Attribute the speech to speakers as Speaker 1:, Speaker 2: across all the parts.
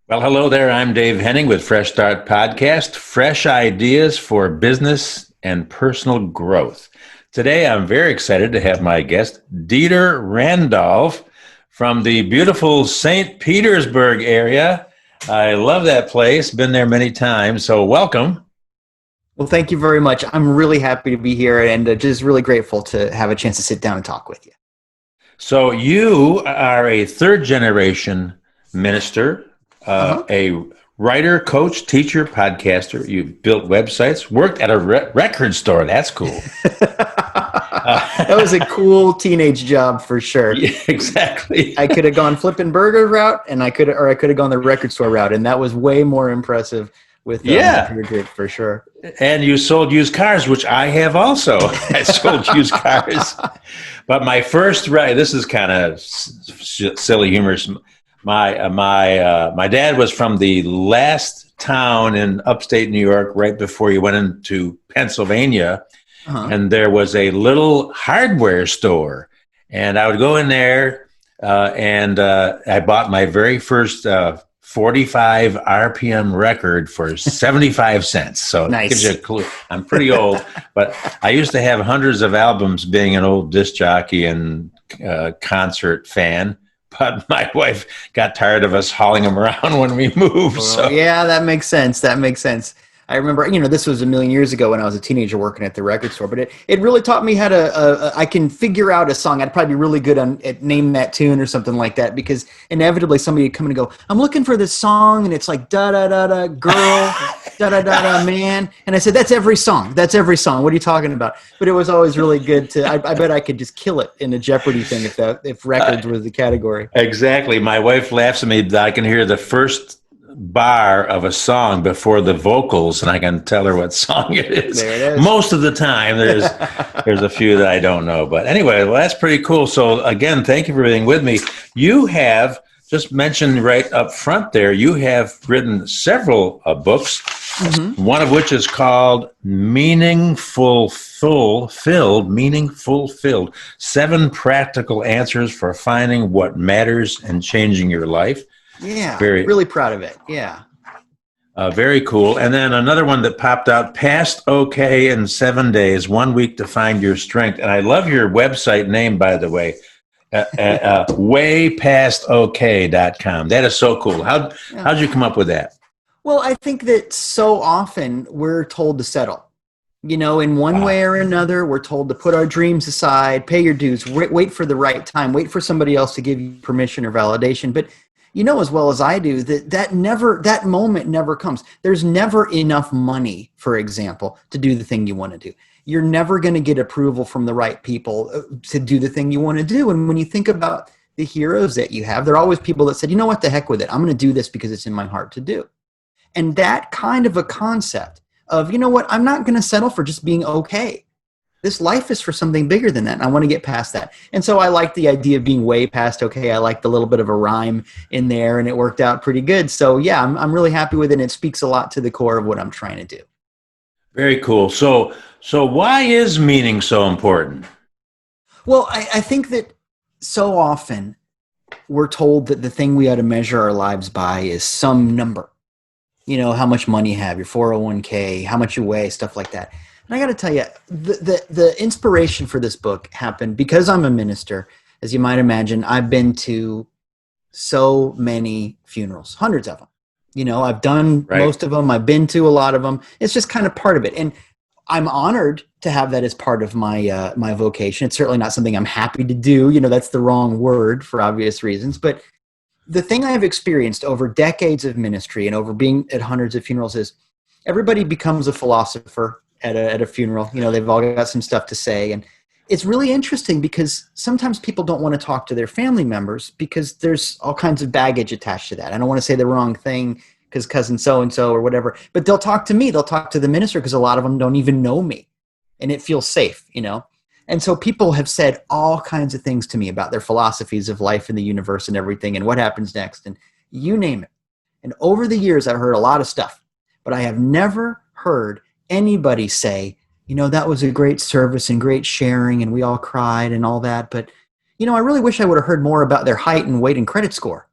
Speaker 1: Well, hello there. I'm Dave Henning with Fresh Start Podcast, fresh ideas for business and personal growth. Today, I'm very excited to have my guest, Dieter Randolph from the beautiful Saint Petersburg area. I love that place, been there many times, so welcome.
Speaker 2: Well, thank you very much. I'm really happy to be here and just really grateful to have a chance to sit down and talk with you.
Speaker 1: So, you are a third generation minister, a writer, coach, teacher, podcaster. You built websites, worked at a record store. That's cool.
Speaker 2: That was a cool teenage job for sure.
Speaker 1: Yeah, exactly.
Speaker 2: I could have gone flipping burger route, and I could have gone the record store route, and that was way more impressive with my career gig for sure.
Speaker 1: And you sold used cars, which I have also. I sold used cars. But my first, this is kind of silly humor. My dad was from the last town in upstate New York, right before you went into Pennsylvania, and there was a little hardware store, and I would go in there, and I bought my very first 45 RPM record for 75 cents. So
Speaker 2: nice.
Speaker 1: It gives you a clue. I'm pretty old, but I used to have hundreds of albums being an old disc jockey and concert fan. But my wife got tired of us hauling them around when we moved. So.
Speaker 2: Yeah, that makes sense. I remember, this was a million years ago when I was a teenager working at the record store, but it really taught me how to, I can figure out a song. I'd probably be really good at name that tune or something like that, because inevitably somebody would come in and go, I'm looking for this song, and it's like, da-da-da-da, girl, da-da-da-da, man. And I said, that's every song. What are you talking about? But it was always really good I bet I could just kill it in a Jeopardy thing if records was the category.
Speaker 1: Exactly. My wife laughs at me that I can hear the first bar of a song before the vocals, and I can tell her what song it is.
Speaker 2: There it is.
Speaker 1: Most of the time, there's a few that I don't know. But anyway, well, that's pretty cool. So again, thank you for being with me. You have just mentioned right up front there, you have written several books, one of which is called Meaningful Filled, 7 Practical Answers for Finding What Matters and Changing Your Life.
Speaker 2: Yeah, really proud of it. Yeah.
Speaker 1: Very cool. And then another one that popped out, Past OK in 7 Days, 1 week to find your strength. And I love your website name, by the way, waypastok.com. That is so cool. How'd you come up with that?
Speaker 2: Well, I think that so often we're told to settle. In one way or another, we're told to put our dreams aside, pay your dues, wait for the right time, wait for somebody else to give you permission or validation. But as well as I do, that moment never comes. There's never enough money, for example, to do the thing you want to do. You're never going to get approval from the right people to do the thing you want to do. And when you think about the heroes that you have, there are always people that said, what, the heck with it. I'm going to do this because it's in my heart to do. And that kind of a concept of, I'm not going to settle for just being okay. This life is for something bigger than that, and I want to get past that. And so I like the idea of being way past okay. I like the little bit of a rhyme in there, and it worked out pretty good. So yeah, I'm really happy with it, and it speaks a lot to the core of what I'm trying to do.
Speaker 1: Very cool. So why is meaning so important?
Speaker 2: Well, I think that so often we're told that the thing we ought to measure our lives by is some number. How much money you have, your 401k, how much you weigh, stuff like that. And I got to tell you, the inspiration for this book happened because I'm a minister. As you might imagine, I've been to so many funerals, hundreds of them. I've done most of them. I've been to a lot of them. It's just kind of part of it. And I'm honored to have that as part of my my vocation. It's certainly not something I'm happy to do. That's the wrong word for obvious reasons. But the thing I've experienced over decades of ministry and over being at hundreds of funerals is everybody becomes a philosopher at a funeral. They've all got some stuff to say. And it's really interesting because sometimes people don't want to talk to their family members because there's all kinds of baggage attached to that. I don't want to say the wrong thing because cousin so-and-so or whatever, but they'll talk to me. They'll talk to the minister because a lot of them don't even know me, and it feels safe, And so people have said all kinds of things to me about their philosophies of life and the universe and everything and what happens next, and you name it. And over the years, I've heard a lot of stuff, but I have never heard anybody say, that was a great service and great sharing and we all cried and all that. But, I really wish I would have heard more about their height and weight and credit score.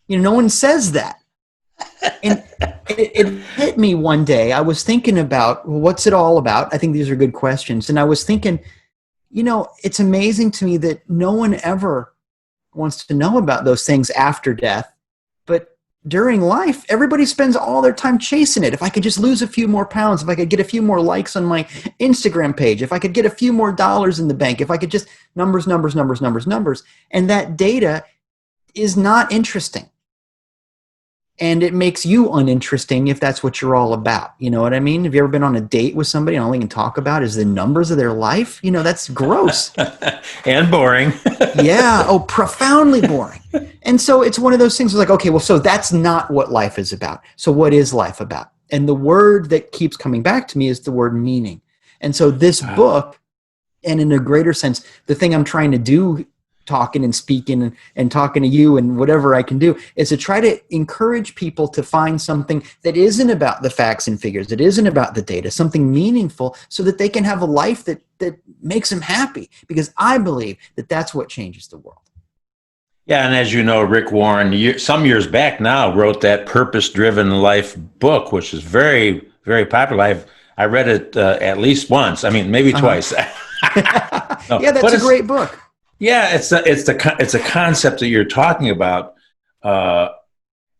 Speaker 2: No one says that. And it hit me one day. I was thinking about, well, what's it all about? I think these are good questions. And I was thinking, it's amazing to me that no one ever wants to know about those things after death. But during life, everybody spends all their time chasing it. If I could just lose a few more pounds, if I could get a few more likes on my Instagram page, if I could get a few more dollars in the bank, if I could just numbers. And that data is not interesting. And it makes you uninteresting if that's what you're all about. You know what I mean? Have you ever been on a date with somebody and all they can talk about is the numbers of their life? That's gross.
Speaker 1: And boring.
Speaker 2: Yeah. Oh, profoundly boring. And so it's one of those things like, okay, well, so that's not what life is about. So what is life about? And the word that keeps coming back to me is the word meaning. And so this book, and in a greater sense, the thing I'm trying to do, talking and speaking and talking to you and whatever I can do, is to try to encourage people to find something that isn't about the facts and figures, that isn't about the data, something meaningful, so that they can have a life that makes them happy. Because I believe that that's what changes the world.
Speaker 1: Yeah, and as you know, Rick Warren, some years back now, wrote that Purpose-Driven Life book, which is very, very popular. I read it at least once. I mean, maybe twice.
Speaker 2: No, yeah, that's a great book.
Speaker 1: Yeah, it's a concept that you're talking about,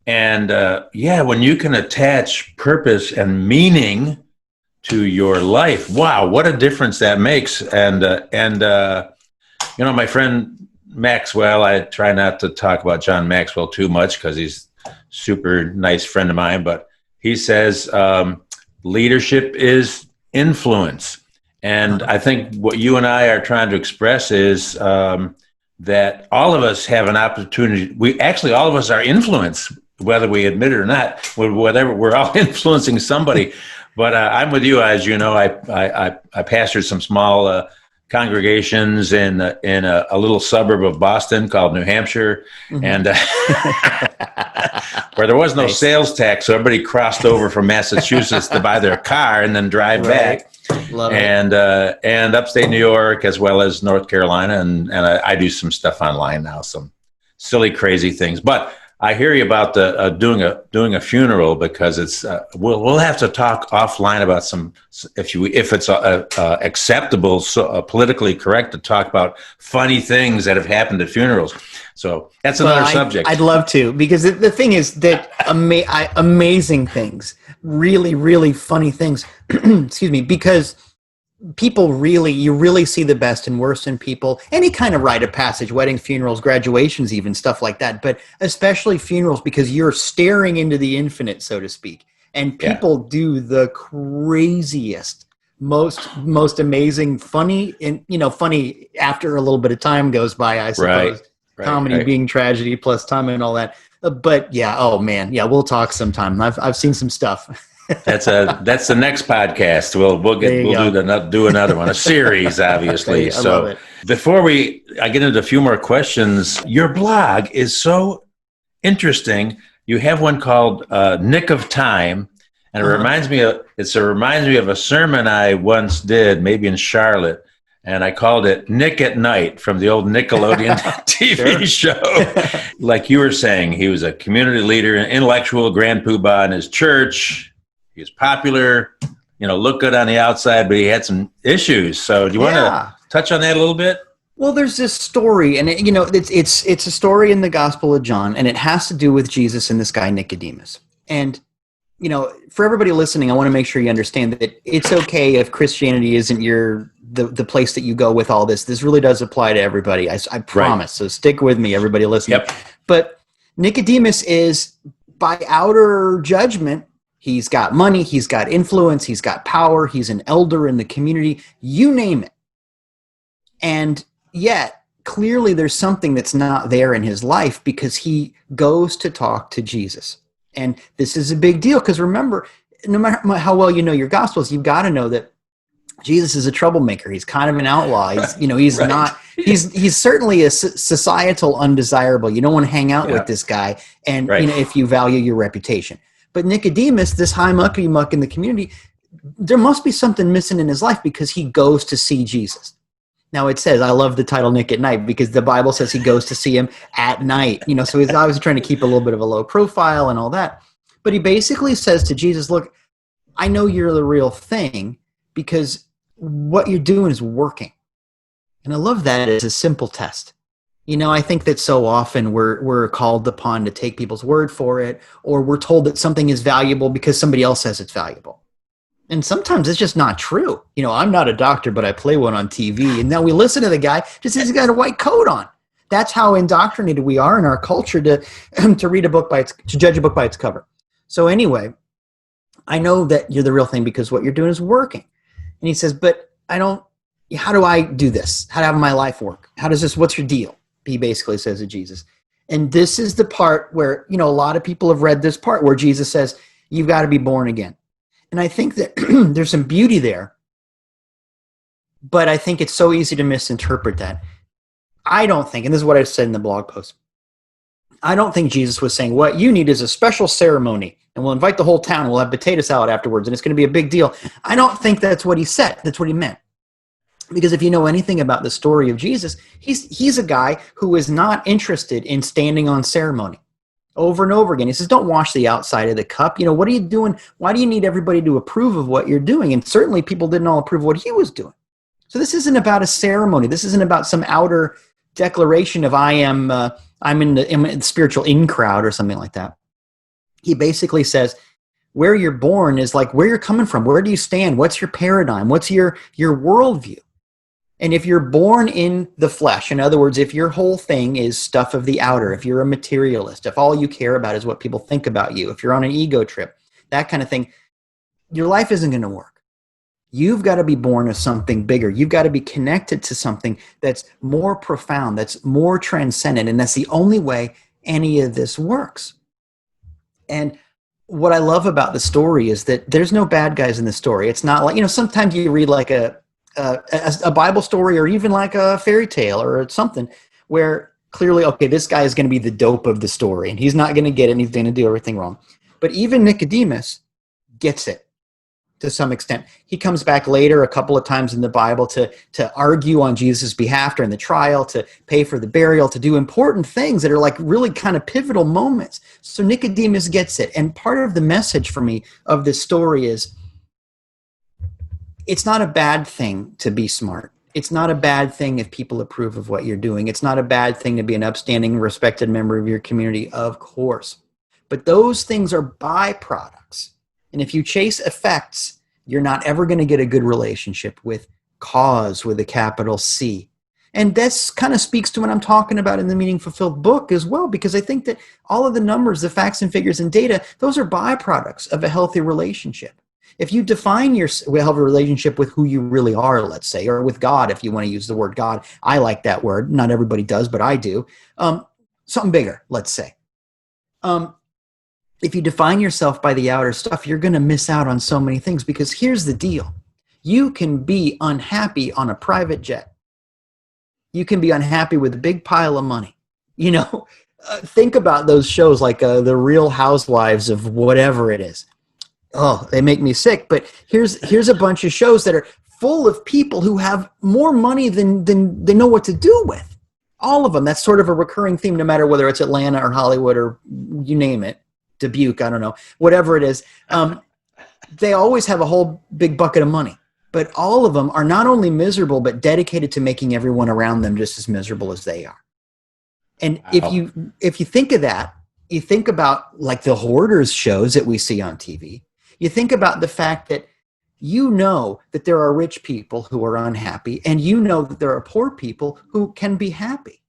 Speaker 1: when you can attach purpose and meaning to your life, wow, what a difference that makes. And my friend Maxwell, I try not to talk about John Maxwell too much because he's a super nice friend of mine, but he says leadership is influence. And I think what you and I are trying to express is that all of us have an opportunity. All of us are influenced, whether we admit it or not. Whatever, we're all influencing somebody. But I'm with you, as you know. I pastored some small congregations in a little suburb of Boston called New Hampshire, and where there was no sales tax, so everybody crossed over from Massachusetts to buy their car and then drive back.
Speaker 2: Love
Speaker 1: and upstate New York as well as North Carolina, and I do some stuff online now, some silly, crazy things. But I hear you about the doing a funeral, because it's we'll have to talk offline about some, if it's acceptable, politically correct to talk about funny things that have happened at funerals. So that's another subject.
Speaker 2: I'd love to, because the thing is that amazing things, really, really funny things, excuse me, because people you really see the best and worst in people. Any kind of rite of passage, weddings, funerals, graduations, even stuff like that, but especially funerals, because you're staring into the infinite, so to speak. And people do the craziest, most amazing, funny, and funny after a little bit of time goes by, I suppose. Comedy being tragedy plus time and all that. But yeah, oh man, yeah, we'll talk sometime. I've seen some stuff.
Speaker 1: That's the next podcast. We'll do another one, a series, obviously.
Speaker 2: I love it.
Speaker 1: Before I get into a few more questions, your blog is so interesting. You have one called Nick of Time, and it reminds me of a sermon I once did, maybe in Charlotte. And I called it Nick at Night, from the old Nickelodeon TV show. Like you were saying, he was a community leader, an intellectual, grand poobah in his church. He was popular, looked good on the outside, but he had some issues. So do you want to touch on that a little bit? Well,
Speaker 2: there's this story, and it's a story in the Gospel of John, and it has to do with Jesus and this guy Nicodemus. And for everybody listening, I want to make sure you understand that it's okay if Christianity isn't the place that you go with all this. This really does apply to everybody. I promise. So stick with me, everybody listening.
Speaker 1: Yep.
Speaker 2: But Nicodemus is, by outer judgment, he's got money, he's got influence, he's got power, he's an elder in the community, you name it. And yet, clearly there's something that's not there in his life, because he goes to talk to Jesus. And this is a big deal, because remember, no matter how well you know your Gospels, you've got to know that Jesus is a troublemaker. He's kind of an outlaw. He's not. He's certainly a societal undesirable. You don't want to hang out with this guy, and if you value your reputation. But Nicodemus, this high mucky muck in the community, there must be something missing in his life, because he goes to see Jesus. Now it says, I love the title Nick at Night, because the Bible says he goes to see him at night. So he's obviously trying to keep a little bit of a low profile and all that. But he basically says to Jesus, look, I know you're the real thing because what you're doing is working. And I love that as a simple test. I think that so often we're called upon to take people's word for it, or we're told that something is valuable because somebody else says it's valuable. And sometimes it's just not true. I'm not a doctor, but I play one on TV. And now we listen to the guy, just he's got a white coat on. That's how indoctrinated we are in our culture to read a book to judge a book by its cover. So anyway, I know that you're the real thing because what you're doing is working. And he says, but how do I do this? How do I have my life work? What's your deal? He basically says to Jesus. And this is the part where, a lot of people have read this part where Jesus says, you've got to be born again. And I think that there's some beauty there, but I think it's so easy to misinterpret that. I don't think, and this is what I said in the blog post, I don't think Jesus was saying, what you need is a special ceremony, and we'll invite the whole town, and we'll have potato salad afterwards, and it's going to be a big deal. I don't think that's what he said. That's what he meant. Because if you know anything about the story of Jesus, he's a guy who is not interested in standing on ceremony. Over and over again. He says, don't wash the outside of the cup. What are you doing? Why do you need everybody to approve of what you're doing? And certainly people didn't all approve of what he was doing. So this isn't about a ceremony. This isn't about some outer declaration of I'm in the spiritual in crowd or something like that. He basically says, where you're born is like where you're coming from. Where do you stand? What's your paradigm? What's your worldview? And if you're born in the flesh, in other words, if your whole thing is stuff of the outer, if you're a materialist, if all you care about is what people think about you, if you're on an ego trip, that kind of thing, your life isn't going to work. You've got to be born of something bigger. You've got to be connected to something that's more profound, that's more transcendent, and that's the only way any of this works. And what I love about the story is that there's no bad guys in the story. It's not like, sometimes you read like a Bible story or even like a fairy tale or something where clearly, okay, this guy is going to be the dope of the story and he's not going to get it and he's going to do everything wrong. But even Nicodemus gets it to some extent. He comes back later a couple of times in the Bible to argue on Jesus' behalf during the trial, to pay for the burial, to do important things that are like really kind of pivotal moments. So Nicodemus gets it. And part of the message for me of this story is, it's not a bad thing to be smart. It's not a bad thing if people approve of what you're doing. It's not a bad thing to be an upstanding, respected member of your community, of course. But those things are byproducts. And if you chase effects, you're not ever going to get a good relationship with cause with a capital C. And this kind of speaks to what I'm talking about in the Meaning Fulfilled book as well, because I think that all of the numbers, the facts and figures and data, those are byproducts of a healthy relationship. If you define your healthy relationship with who you really are, let's say, or with God, if you want to use the word God, I like that word. Not everybody does, but I do. Something bigger, let's say. If you define yourself by the outer stuff, you're going to miss out on so many things, because here's the deal. You can be unhappy on a private jet. You can be unhappy with a big pile of money. Think about those shows like The Real Housewives of whatever it is. Oh, they make me sick. But here's a bunch of shows that are full of people who have more money than they know what to do with. All of them. That's sort of a recurring theme, no matter whether it's Atlanta or Hollywood or you name it. Dubuque, I don't know. Whatever it is. They always have a whole big bucket of money. But all of them are not only miserable, but dedicated to making everyone around them just as miserable as they are. And wow. if you think of that, you think about like the hoarders shows that we see on TV. You think about the fact that that there are rich people who are unhappy, and that there are poor people who can be happy.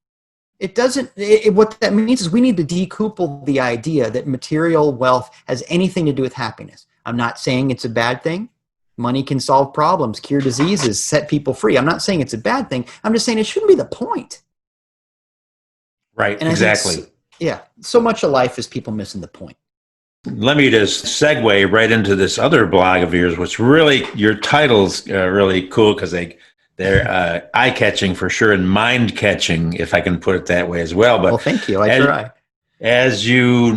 Speaker 2: What that means is we need to decouple the idea that material wealth has anything to do with happiness. I'm not saying it's a bad thing. Money can solve problems, cure diseases, set people free. I'm not saying it's a bad thing. I'm just saying it shouldn't be the point.
Speaker 1: Right, and exactly.
Speaker 2: So much of life is people missing the point.
Speaker 1: Let me just segue right into this other blog of yours, which really, your title's really cool because they're eye-catching for sure and mind-catching, if I can put it that way as well. But
Speaker 2: thank you. I try.
Speaker 1: As you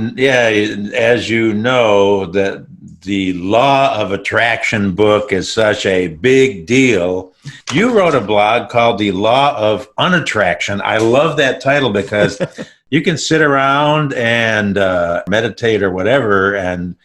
Speaker 1: know, that the Law of Attraction book is such a big deal. You wrote a blog called The Law of Unattraction. I love that title because you can sit around and meditate or whatever, and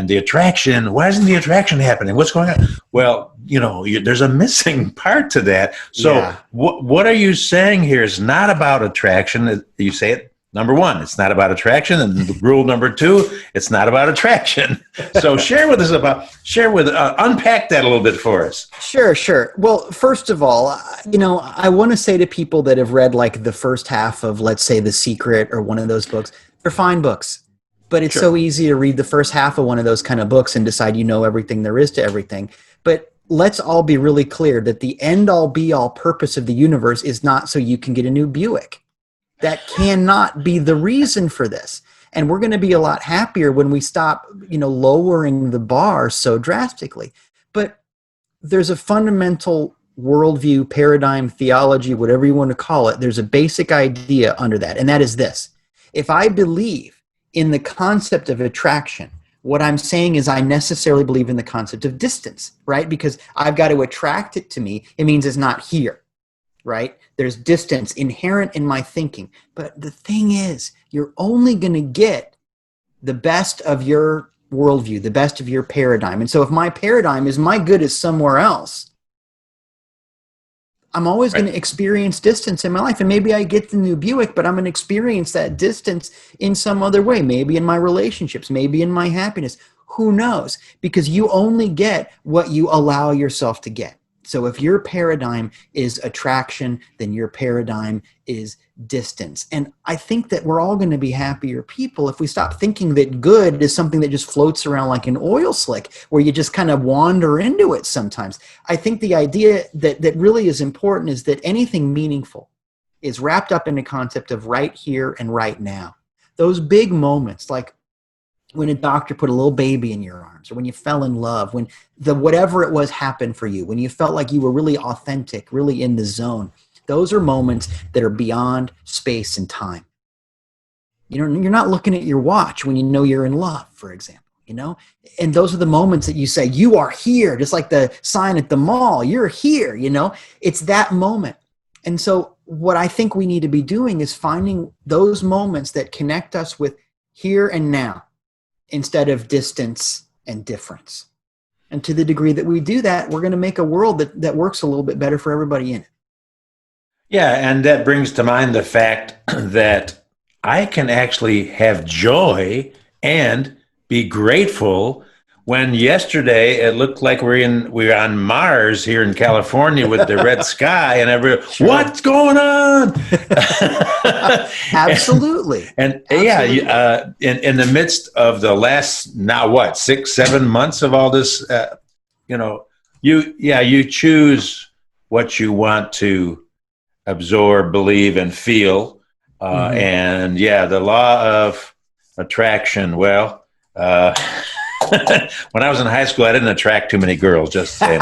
Speaker 1: the attraction, why isn't the attraction happening? What's going on? Well, there's a missing part to that. So what are you saying here is not about attraction. You say it, number one, it's not about attraction. And rule number two, it's not about attraction. So unpack that a little bit for us.
Speaker 2: Sure. Well, first of all, I want to say to people that have read like the first half of, let's say, The Secret or one of those books, they're fine books. But it's so easy to read the first half of one of those kind of books and decide you know everything there is to everything. But let's all be really clear that the end-all be-all purpose of the universe is not so you can get a new Buick. That cannot be the reason for this. And we're going to be a lot happier when we stop, lowering the bar so drastically. But there's a fundamental worldview, paradigm, theology, whatever you want to call it. There's a basic idea under that, and that is this. If I believe in the concept of attraction, what I'm saying is I necessarily believe in the concept of distance, right? Because I've got to attract it to me. It means it's not here, right? There's distance inherent in my thinking. But the thing is, you're only going to get the best of your worldview, the best of your paradigm. And so if my paradigm is my good is somewhere else, I'm always going to experience distance in my life. And maybe I get the new Buick, but I'm going to experience that distance in some other way, maybe in my relationships, maybe in my happiness. Who knows? Because you only get what you allow yourself to get. So if your paradigm is attraction, then your paradigm is distance. And I think that we're all going to be happier people if we stop thinking that good is something that just floats around like an oil slick, where you just kind of wander into it sometimes. I think the idea that really is important is that anything meaningful is wrapped up in the concept of right here and right now. Those big moments, like when a doctor put a little baby in your arms, or when you fell in love, when whatever it was happened for you, when you felt like you were really authentic, really in the zone. Those are moments that are beyond space and time. You're not looking at your watch when you know you're in love, for example, and those are the moments that you say, you are here, just like the sign at the mall, you're here, it's that moment. And so what I think we need to be doing is finding those moments that connect us with here and now, instead of distance and difference. And to the degree that we do that, we're going to make a world that works a little bit better for everybody in it.
Speaker 1: Yeah, and that brings to mind the fact that I can actually have joy and be grateful when yesterday it looked like we're on Mars here in California with the red sky and what's going on?
Speaker 2: Absolutely.
Speaker 1: And yeah, in the midst of the last, now what, 6-7 months of all this, you choose what you want to absorb, believe, and feel. And the law of attraction, when I was in high school, I didn't attract too many girls, just saying.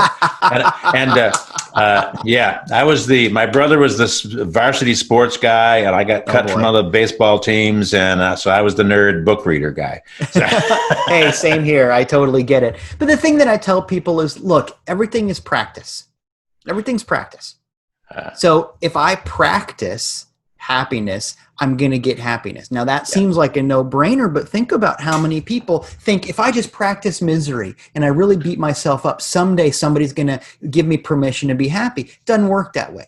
Speaker 1: My brother was this varsity sports guy, and I got cut from other baseball teams, and so I was the nerd book reader guy. So.
Speaker 2: Hey, same here. I totally get it. But the thing that I tell people is, look, everything is practice. Everything's practice. So if I practice happiness, I'm going to get happiness. Now that seems like a no-brainer, but think about how many people think if I just practice misery and I really beat myself up, someday somebody's going to give me permission to be happy. It doesn't work that way.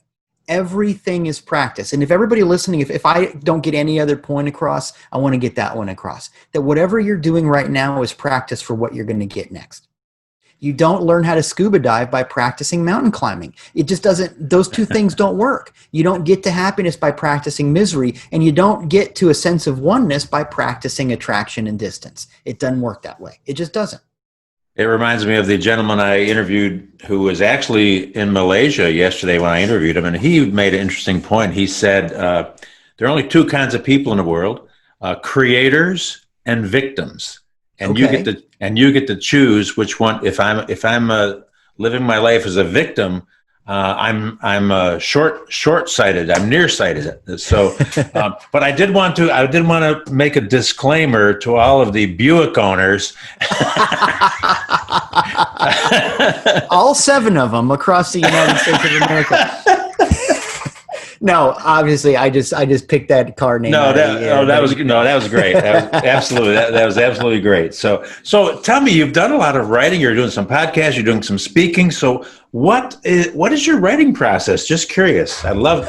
Speaker 2: Everything is practice. And if everybody listening, if I don't get any other point across, I want to get that one across. That whatever you're doing right now is practice for what you're going to get next. You don't learn how to scuba dive by practicing mountain climbing. It just doesn't, those two things don't work. You don't get to happiness by practicing misery, and you don't get to a sense of oneness by practicing attraction and distance. It doesn't work that way. It just doesn't.
Speaker 1: It reminds me of the gentleman I interviewed who was actually in Malaysia yesterday when I interviewed him, and he made an interesting point. He said, there are only two kinds of people in the world, creators and victims. And you get to choose which one. If I'm living my life as a victim, I'm short-sighted. I'm nearsighted. So, but I did want to make a disclaimer to all of the Buick owners.
Speaker 2: All 7 of them across the United States of America. No, obviously, I just picked that car name.
Speaker 1: That was great. That was absolutely that was absolutely great. So tell me, you've done a lot of writing. You're doing some podcasts. You're doing some speaking. So what is your writing process? Just curious. I love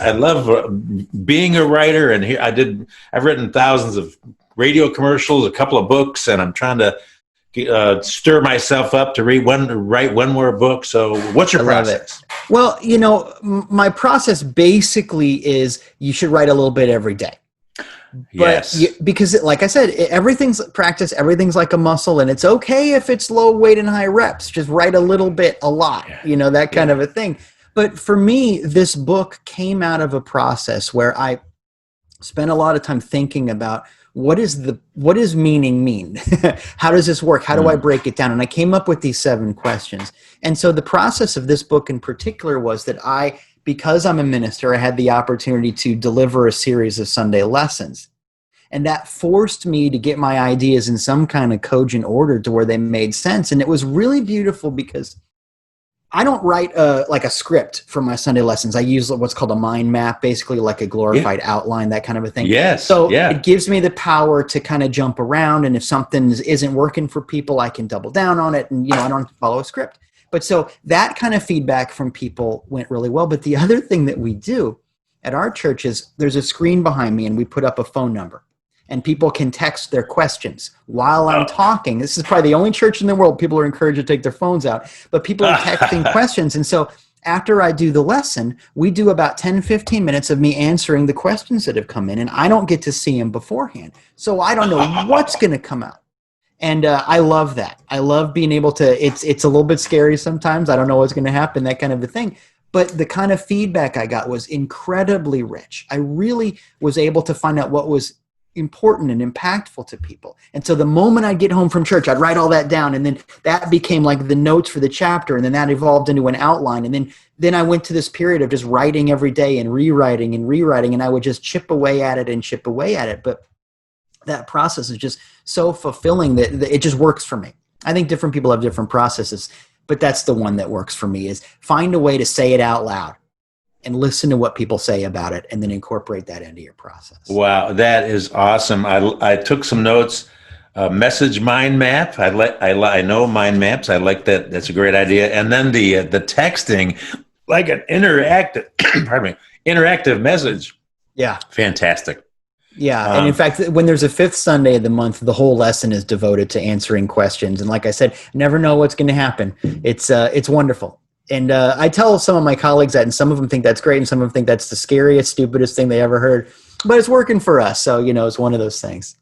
Speaker 1: being a writer, and here I've written thousands of radio commercials, a couple of books, and I'm trying to stir myself up to write one more book. So what's your process?
Speaker 2: Well, my process basically is you should write a little bit every day.
Speaker 1: Yes.
Speaker 2: Because like I said, everything's practice, everything's like a muscle, and it's okay if it's low weight and high reps. Just write a little bit, a lot, that kind of a thing. But for me, this book came out of a process where I spent a lot of time thinking about what does meaning mean? How does this work? How do I break it down? And I came up with these 7 questions. And so the process of this book in particular was that because I'm a minister, I had the opportunity to deliver a series of Sunday lessons. And that forced me to get my ideas in some kind of cogent order to where they made sense. And it was really beautiful because I don't write like a script for my Sunday lessons. I use what's called a mind map, basically like a glorified outline, that kind of a thing.
Speaker 1: Yes.
Speaker 2: So it gives me the power to kind of jump around. And if something isn't working for people, I can double down on it. And, I don't have to follow a script. But so that kind of feedback from people went really well. But the other thing that we do at our church is there's a screen behind me and we put up a phone number. And people can text their questions while I'm talking. This is probably the only church in the world people are encouraged to take their phones out. But people are texting questions. And so after I do the lesson, we do about 10, 15 minutes of me answering the questions that have come in. And I don't get to see them beforehand. So I don't know what's going to come out. And I love that. I love being able to, it's a little bit scary sometimes. I don't know what's going to happen, that kind of a thing. But the kind of feedback I got was incredibly rich. I really was able to find out what was important and impactful to people. And so the moment I'd get home from church, I'd write all that down. And then that became like the notes for the chapter. And then that evolved into an outline. And then I went to this period of just writing every day and rewriting. And I would just chip away at it. But that process is just so fulfilling that it just works for me. I think different people have different processes, but that's the one that works for me, is find a way to say it out loud and listen to what people say about it, and then incorporate that into your process.
Speaker 1: Wow, that is awesome. I took some notes. Message mind map. I know mind maps. I like that. That's a great idea. And then the texting, like an interactive message.
Speaker 2: Yeah,
Speaker 1: fantastic.
Speaker 2: Yeah, and in fact, when there's a 5th Sunday of the month, the whole lesson is devoted to answering questions. And like I said, never know what's going to happen. It's wonderful. And I tell some of my colleagues that, and some of them think that's great, and some of them think that's the scariest, stupidest thing they ever heard. But it's working for us, so it's one of those things.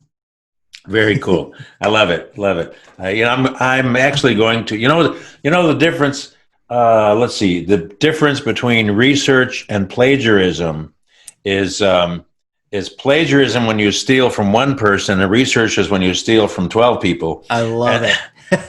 Speaker 1: Very cool. I love it. Love it. I'm actually going to the difference. Let's see. The difference between research and plagiarism is plagiarism when you steal from one person, and research is when you steal from 12 people.
Speaker 2: I love it.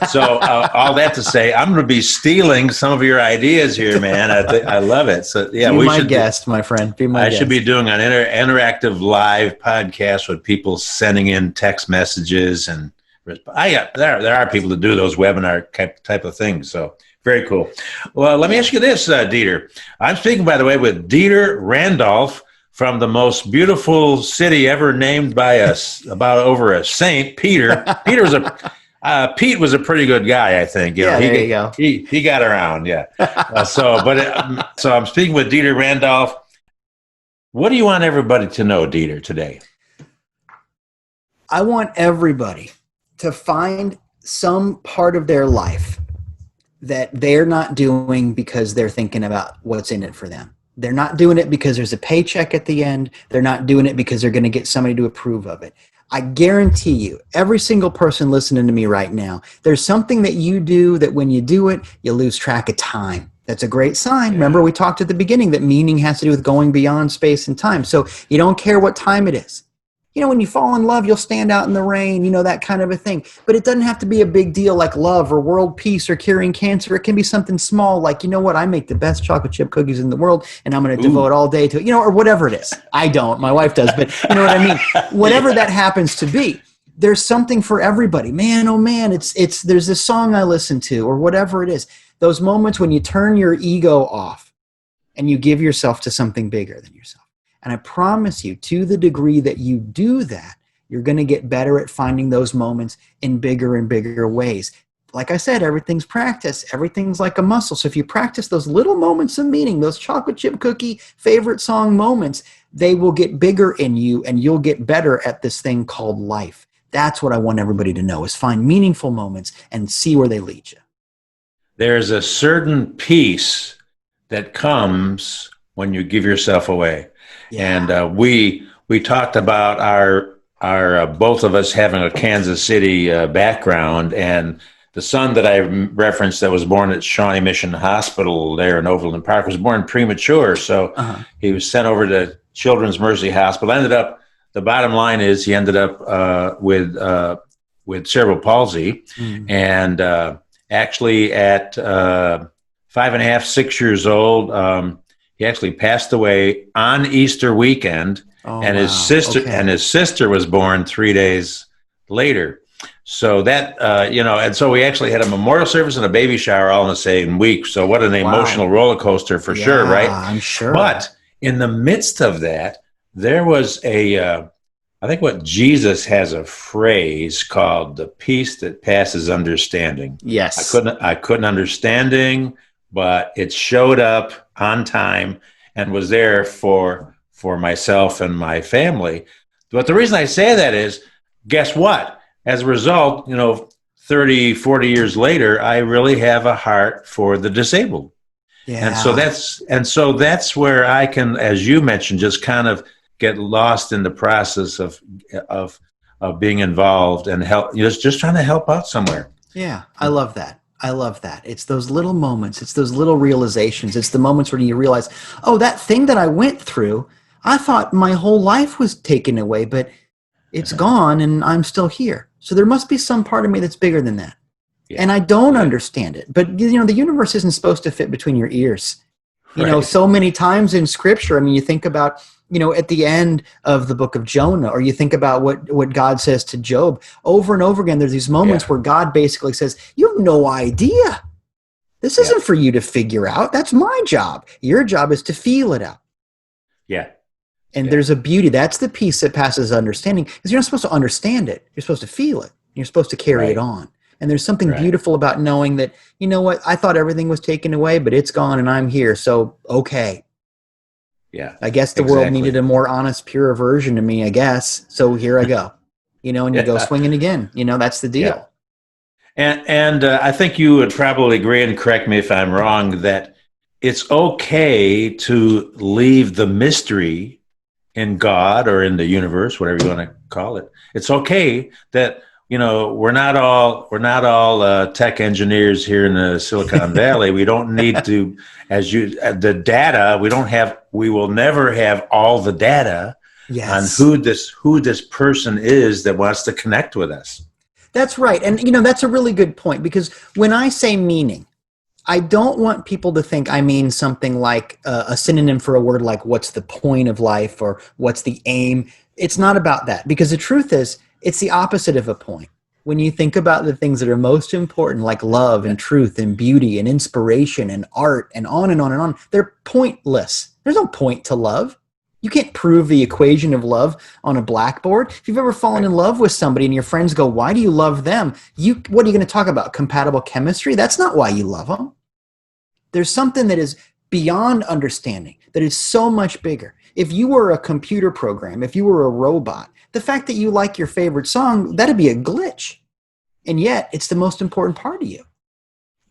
Speaker 1: So all that to say, I'm going to be stealing some of your ideas here, man. I love it. So yeah,
Speaker 2: be my guest, my friend. Be my guest.
Speaker 1: I should be doing an interactive live podcast with people sending in text messages, and there are people that do those webinar type of things. So very cool. Well, let me ask you this, Dieter. I'm speaking, by the way, with Dieter Randolph from the most beautiful city ever named by us, over a Saint Peter. Pete was a pretty good guy, I think.
Speaker 2: There you go.
Speaker 1: He got around, yeah. So I'm speaking with Dieter Randolph. What do you want everybody to know, Dieter, today?
Speaker 2: I want everybody to find some part of their life that they're not doing because they're thinking about what's in it for them. They're not doing it because there's a paycheck at the end. They're not doing it because they're going to get somebody to approve of it. I guarantee you, every single person listening to me right now, there's something that you do that when you do it, you lose track of time. That's a great sign. Yeah. Remember, we talked at the beginning that meaning has to do with going beyond space and time. So you don't care what time it is. When you fall in love, you'll stand out in the rain, that kind of a thing. But it doesn't have to be a big deal like love or world peace or curing cancer. It can be something small like, I make the best chocolate chip cookies in the world, and I'm going to devote all day to it, or whatever it is. I don't. My wife does, but you know what I mean? Whatever that happens to be, there's something for everybody. Man, oh man, there's this song I listen to or whatever it is. Those moments when you turn your ego off and you give yourself to something bigger than yourself. And I promise you, to the degree that you do that, you're going to get better at finding those moments in bigger and bigger ways. Like I said, everything's practice. Everything's like a muscle. So if you practice those little moments of meaning, those chocolate chip cookie favorite song moments, they will get bigger in you and you'll get better at this thing called life. That's what I want everybody to know, is find meaningful moments and see where they lead you. There's
Speaker 1: a certain peace that comes when you give yourself away. Yeah. And we talked about our both of us having a Kansas City background, and the son that I referenced that was born at Shawnee Mission Hospital there in Overland Park was born premature. So he was sent over to Children's Mercy Hospital. The bottom line is he ended up with cerebral palsy. And actually at 5.5, 6 years old, he actually passed away on Easter weekend. His sister was born 3 days later. So that, and so we actually had a memorial service and a baby shower all in the same week. So what an emotional roller coaster for sure, right?
Speaker 2: I'm sure.
Speaker 1: But in the midst of that, there was I think what Jesus has a phrase called the peace that passes understanding.
Speaker 2: Yes.
Speaker 1: I couldn't understanding, but it showed up on time and was there for myself and my family. But the reason I say that is, guess what? As a result, 30, 40 years later, I really have a heart for the disabled.
Speaker 2: Yeah.
Speaker 1: And so that's where I can, as you mentioned, just kind of get lost in the process of being involved and help, just trying to help out somewhere.
Speaker 2: Yeah, I love that. It's those little moments. It's those little realizations. It's the moments where you realize, oh, that thing that I went through, I thought my whole life was taken away, but it's gone and I'm still here. So there must be some part of me that's bigger than that. Yeah. And I don't understand it. But, the universe isn't supposed to fit between your ears. So many times in Scripture, you think about, at the end of the book of Jonah, or you think about what God says to Job over and over again, there's these moments where God basically says, you have no idea. This isn't for you to figure out. That's my job. Your job is to feel it out.
Speaker 1: Yeah.
Speaker 2: And there's a beauty. That's the peace that passes understanding, because you're not supposed to understand it. You're supposed to feel it. You're supposed to carry it on. And there's something beautiful about knowing that, you know what, I thought everything was taken away, but it's gone and I'm here. So, okay.
Speaker 1: Yeah.
Speaker 2: I guess the world needed a more honest, pure version of me, I guess. So here I go. And you go swinging again. That's the deal.
Speaker 1: Yeah. And I think you would probably agree, and correct me if I'm wrong, that it's okay to leave the mystery in God or in the universe, whatever you want to call it. It's okay that, we're not all tech engineers here in the Silicon Valley. We don't need to, the data, we will never have all the data on who this person is that wants to connect with us.
Speaker 2: That's right. And, that's a really good point, because when I say meaning, I don't want people to think I mean something like a synonym for a word like what's the point of life or what's the aim. It's not about that, because the truth is it's the opposite of a point. When you think about the things that are most important, like love and truth and beauty and inspiration and art and on and on and on, they're pointless. There's no point to love. You can't prove the equation of love on a blackboard. If you've ever fallen in love with somebody and your friends go, why do you love them? What are you going to talk about? Compatible chemistry? That's not why you love them. There's something that is beyond understanding, that is so much bigger. If you were a computer program, if you were a robot, the fact that you like your favorite song, that'd be a glitch. And yet, it's the most important part of you.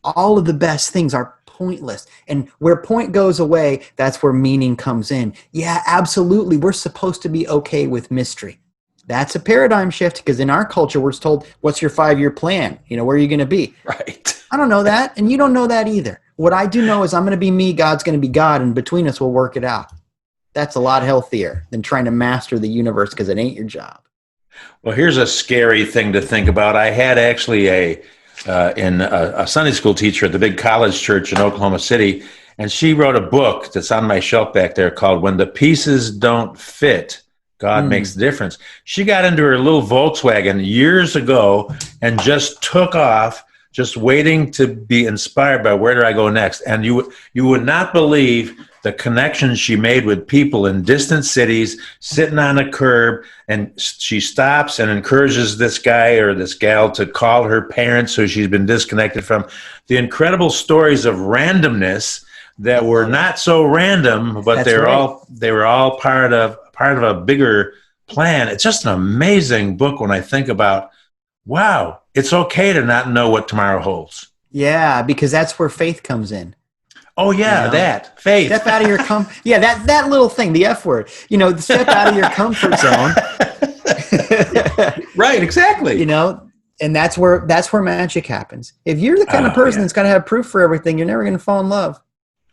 Speaker 2: All of the best things are pointless. And where point goes away, that's where meaning comes in. Yeah, absolutely. We're supposed to be okay with mystery. That's a paradigm shift, because in our culture, we're told, what's your 5-year plan? Where are you going to be?
Speaker 1: Right.
Speaker 2: I don't know that. And you don't know that either. What I do know is I'm going to be me, God's going to be God, and between us, we'll work it out. That's a lot healthier than trying to master the universe, because it ain't your job.
Speaker 1: Well, here's a scary thing to think about. I had actually a Sunday school teacher at the big college church in Oklahoma City, and she wrote a book that's on my shelf back there called When the Pieces Don't Fit, God Makes the Difference. She got into her little Volkswagen years ago and just took off just waiting to be inspired by where do I go next. And you would not believe the connections she made with people in distant cities, sitting on a curb, and she stops and encourages this guy or this gal to call her parents who she's been disconnected from. The incredible stories of randomness that were not so random, but they were all part of a bigger plan. It's just an amazing book when I think about, wow, it's okay to not know what tomorrow holds.
Speaker 2: Yeah, because that's where faith comes in.
Speaker 1: Oh yeah, that faith.
Speaker 2: Step out of your that little thing, the F word. Step out of your comfort zone.
Speaker 1: Right, exactly.
Speaker 2: And that's where magic happens. If you're the kind of person that's got to have proof for everything, you're never going to fall in love.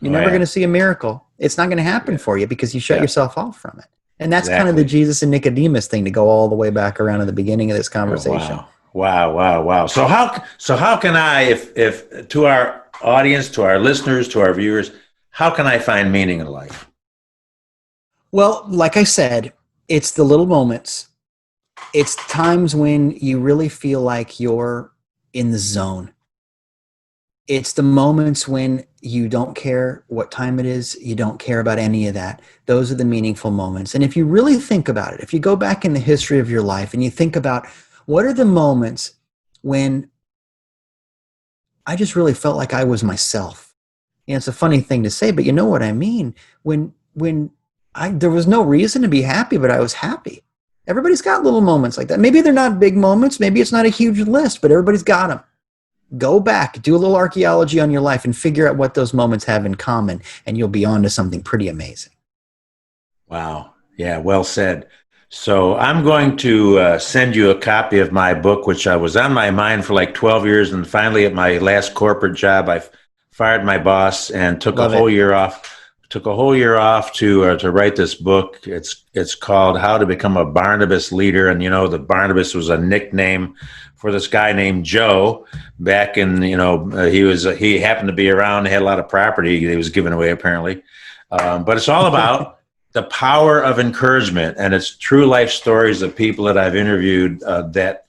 Speaker 2: You're never going to see a miracle. It's not going to happen for you because you shut yourself off from it. And that's kind of the Jesus and Nicodemus thing, to go all the way back around to the beginning of this conversation.
Speaker 1: Wow. So how can I, if to our audience, to our listeners, to our viewers, how can I find meaning in life?
Speaker 2: Well, like I said, it's the little moments. It's times when you really feel like you're in the zone. It's the moments when you don't care what time it is. You don't care about any of that. Those are the meaningful moments. And if you really think about it, if you go back in the history of your life and you think about what are the moments when I just really felt like I was myself. It's a funny thing to say, but you know what I mean. When there was no reason to be happy, but I was happy. Everybody's got little moments like that. Maybe they're not big moments. Maybe it's not a huge list, but everybody's got them. Go back, do a little archaeology on your life and figure out what those moments have in common, and you'll be on to something pretty amazing.
Speaker 1: Wow. Yeah, well said. So I'm going to send you a copy of my book, which was on my mind for like 12 years. And finally, at my last corporate job, I fired my boss and took a whole year off. Took a whole year off to write this book. It's called How to Become a Barnabas Leader. And, the Barnabas was a nickname for this guy named Joe back in, he happened to be around, had a lot of property he was giving away apparently. But it's all about the power of encouragement, and it's true life stories of people that I've interviewed that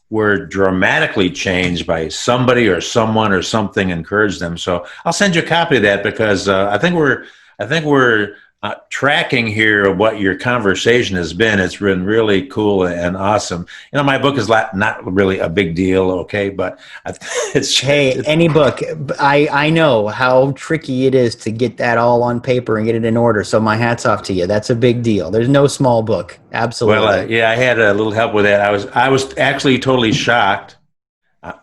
Speaker 1: were dramatically changed by somebody or someone or something encouraged them. So I'll send you a copy of that because I think we're tracking here of what your conversation has been. It's been really cool and awesome. My book is not really a big deal, okay, but
Speaker 2: any book. I know how tricky it is to get that all on paper and get it in order. So my hat's off to you. That's a big deal. There's no small book. Absolutely.
Speaker 1: Well, I had a little help with that. I was actually totally shocked.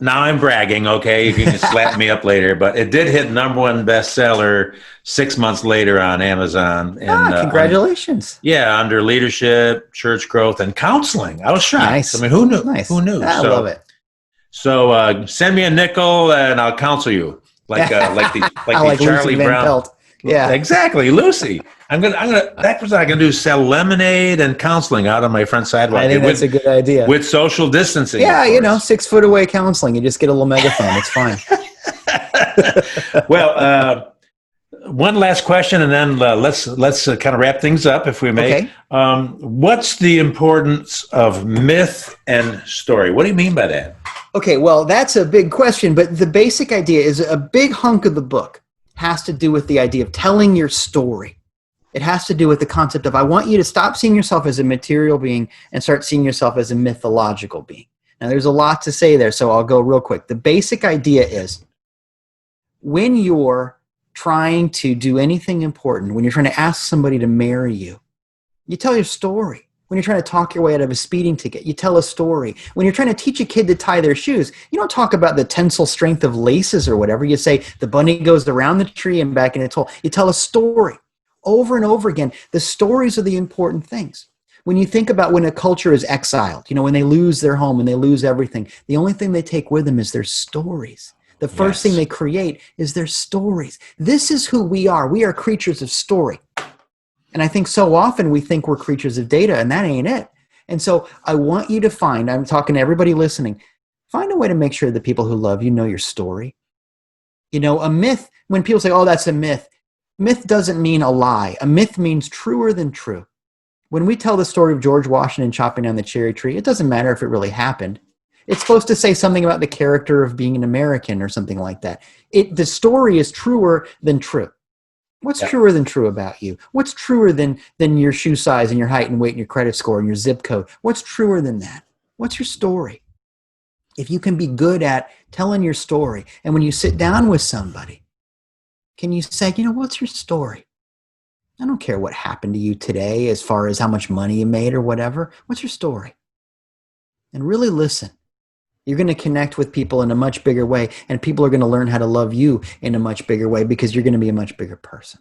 Speaker 1: Now I'm bragging, okay? You can slap me up later, but it did hit #1 bestseller 6 months later on Amazon. And,
Speaker 2: congratulations!
Speaker 1: Under leadership, church growth, and counseling. I was shocked.
Speaker 2: Nice.
Speaker 1: I mean, who knew?
Speaker 2: Nice.
Speaker 1: Who knew?
Speaker 2: I love it.
Speaker 1: So send me a nickel, and I'll counsel you, like the Charlie Brown. Pelt.
Speaker 2: Yeah,
Speaker 1: exactly, Lucy. That's what I'm gonna do: sell lemonade and counseling out on my front sidewalk.
Speaker 2: I think that's a good idea
Speaker 1: with social distancing.
Speaker 2: Yeah, 6 foot away counseling. You just get a little megaphone. It's fine.
Speaker 1: Well, one last question, and then let's kind of wrap things up, if we may.
Speaker 2: Okay.
Speaker 1: What's the importance of myth and story? What do you mean by that?
Speaker 2: Okay, well, that's a big question, but the basic idea is a big hunk of the book has to do with the idea of telling your story. It has to do with the concept of, I want you to stop seeing yourself as a material being and start seeing yourself as a mythological being. Now, there's a lot to say there, so I'll go real quick. The basic idea is, when you're trying to do anything important, when you're trying to ask somebody to marry you, you tell your story. When you're trying to talk your way out of a speeding ticket, you tell a story. When you're trying to teach a kid to tie their shoes, you don't talk about the tensile strength of laces or whatever. You say the bunny goes around the tree and back in its hole. You tell a story over and over again. The stories are the important things. When you think about when a culture is exiled, when they lose their home and they lose everything, the only thing they take with them is their stories. The first thing they create is their stories. This is who we are. We are creatures of story. And I think so often we think we're creatures of data, and that ain't it. And so I want you to find, I'm talking to everybody listening, find a way to make sure the people who love you know your story. A myth, when people say, oh, that's a myth doesn't mean a lie. A myth means truer than true. When we tell the story of George Washington chopping down the cherry tree, it doesn't matter if it really happened. It's supposed to say something about the character of being an American or something like that. The story is truer than true. What's truer than true about you? What's truer than your shoe size and your height and weight and your credit score and your zip code? What's truer than that? What's your story? If you can be good at telling your story, and when you sit down with somebody, can you say, what's your story? I don't care what happened to you today as far as how much money you made or whatever. What's your story? And really listen. You're going to connect with people in a much bigger way, and people are going to learn how to love you in a much bigger way because you're going to be a much bigger person.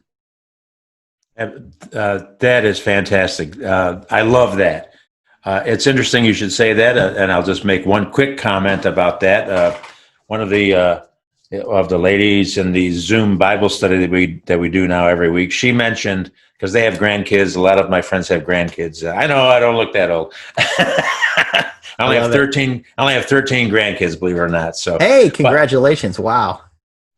Speaker 1: That is fantastic. I love that. It's interesting you should say that, and I'll just make one quick comment about that. One of the ladies in the Zoom Bible study that we do now every week, she mentioned, because they have grandkids. A lot of my friends have grandkids. I know I don't look that old. I only have 13 grandkids, believe it or not. So
Speaker 2: hey, congratulations! Wow.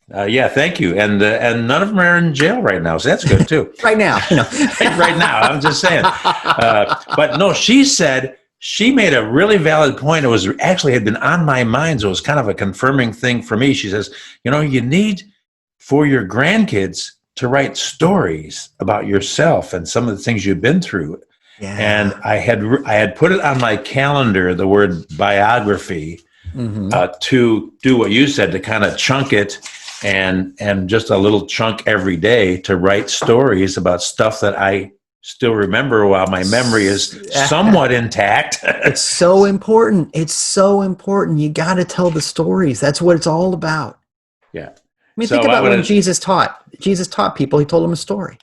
Speaker 1: Yeah, thank you. And none of them are in jail right now, so that's good too.
Speaker 2: Right now,
Speaker 1: right now. I'm just saying. But no, she said she made a really valid point. It was actually had been on my mind, so it was kind of a confirming thing for me. She says, you need for your grandkids to write stories about yourself and some of the things you've been through. Yeah. And I had put it on my calendar, the word biography, to do what you said, to kind of chunk it and just a little chunk every day to write stories about stuff that I still remember while my memory is somewhat intact.
Speaker 2: It's so important. It's so important. You got to tell the stories. That's what it's all about.
Speaker 1: Yeah.
Speaker 2: I mean, think about when Jesus taught. Jesus taught people. He told them a story.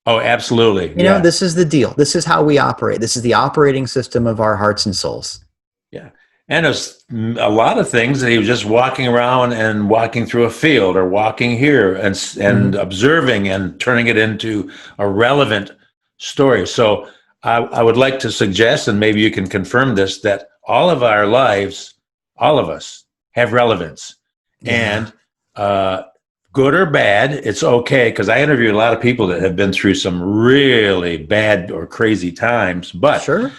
Speaker 1: Oh, absolutely.
Speaker 2: You know, this is the deal. This is how we operate. This is the operating system of our hearts and souls.
Speaker 1: Yeah. And there's a lot of things that he was just walking around and walking through a field or walking here and observing and turning it into a relevant story. So I would like to suggest, and maybe you can confirm this, that all of our lives, all of us, have relevance. Yeah. And good or bad, it's okay, because I interviewed a lot of people that have been through some really bad or crazy times, but
Speaker 2: sure.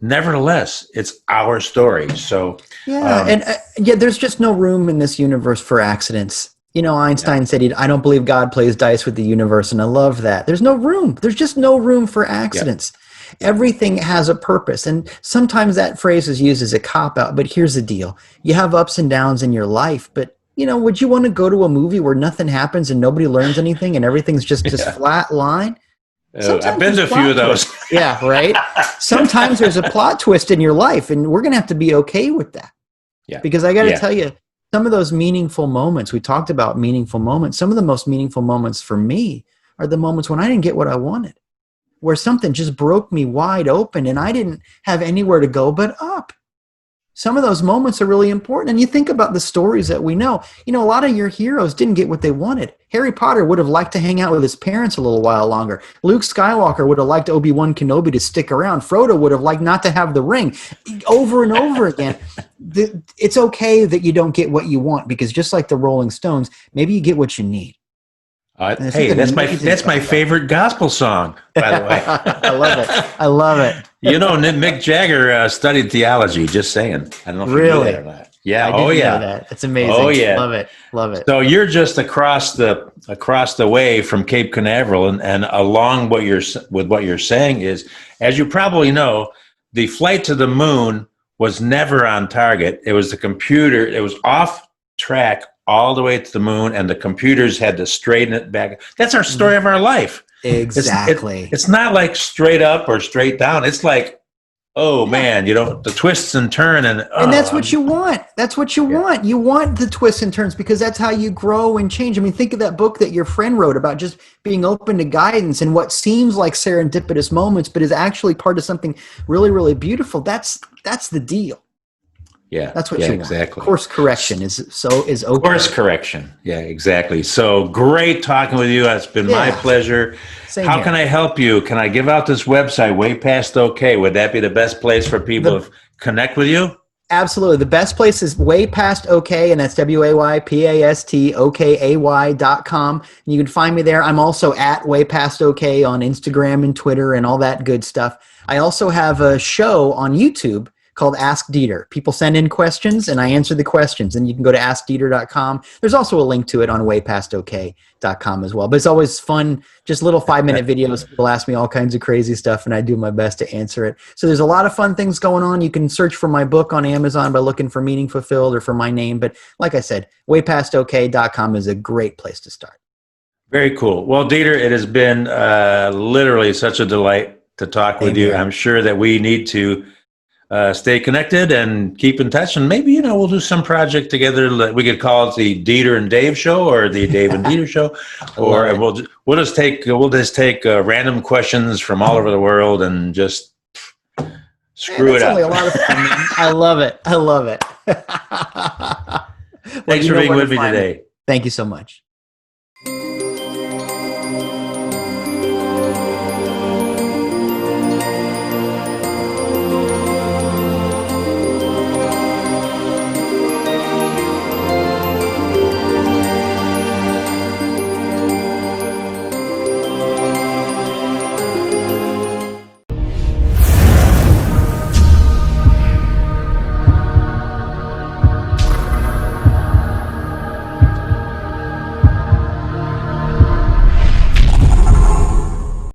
Speaker 1: Nevertheless, it's our story. So
Speaker 2: there's just no room in this universe for accidents. Einstein said, I don't believe God plays dice with the universe, and I love that. There's no room. There's just no room for accidents. Yeah. Everything has a purpose, and sometimes that phrase is used as a cop-out, but here's the deal. You have ups and downs in your life, but would you want to go to a movie where nothing happens and nobody learns anything and everything's just flat line?
Speaker 1: I've been to a few of those.
Speaker 2: Yeah, right? Sometimes there's a plot twist in your life, and we're going to have to be okay with that. Yeah. Because I got to tell you, some of those meaningful moments, we talked about meaningful moments, some of the most meaningful moments for me are the moments when I didn't get what I wanted, where something just broke me wide open and I didn't have anywhere to go but up. Some of those moments are really important. And you think about the stories that we know. A lot of your heroes didn't get what they wanted. Harry Potter would have liked to hang out with his parents a little while longer. Luke Skywalker would have liked Obi-Wan Kenobi to stick around. Frodo would have liked not to have the ring. Over and over again. It's okay that you don't get what you want, because just like the Rolling Stones, maybe you get what you need.
Speaker 1: Hey, that's my favorite gospel song, by the way.
Speaker 2: I love it.
Speaker 1: Mick Jagger studied theology. Just saying. I don't know if you knew that or not. Yeah.
Speaker 2: I didn't know that. It's amazing.
Speaker 1: Oh yeah.
Speaker 2: Love it.
Speaker 1: So you're just across the way from Cape Canaveral, and along with what you're saying is, as you probably know, the flight to the moon was never on target. It was the computer. It was off track all the way to the moon, and the computers had to straighten it back. That's our story of our life.
Speaker 2: Exactly.
Speaker 1: It's not like straight up or straight down. It's like, man, the twists and turns. And
Speaker 2: that's what you want. That's what you want. You want the twists and turns, because that's how you grow and change. I mean, think of that book that your friend wrote about just being open to guidance and what seems like serendipitous moments, but is actually part of something really, really beautiful. That's the deal.
Speaker 1: Yeah,
Speaker 2: that's what you want.
Speaker 1: Exactly.
Speaker 2: Course correction is okay.
Speaker 1: Course correction. Yeah, exactly. So great talking with you. It's been my pleasure. How can I help you? Can I give out this website, Way Past OK? Would that be the best place for people to connect with you?
Speaker 2: Absolutely. The best place is Way Past OK, and that's WAYPASTOKAY.com. You can find me there. I'm also at Way Past OK on Instagram and Twitter and all that good stuff. I also have a show on YouTube called Ask Dieter. People send in questions and I answer the questions, and you can go to askdieter.com. There's also a link to it on waypastok.com as well. But it's always fun, just little 5-minute videos. People ask me all kinds of crazy stuff and I do my best to answer it. So there's a lot of fun things going on. You can search for my book on Amazon by looking for Meaning Fulfilled or for my name. But like I said, waypastok.com is a great place to start.
Speaker 1: Very cool. Well, Dieter, it has been literally such a delight to talk with you. I'm sure that we need to stay connected and keep in touch, and maybe we'll do some project together. We could call it the Dieter and Dave Show, or the Dave and Dieter Show, or we'll just take random questions from all over the world and just screw it up.
Speaker 2: Really a lot of fun. I love it.
Speaker 1: Thanks for being with me today.
Speaker 2: Thank you so much.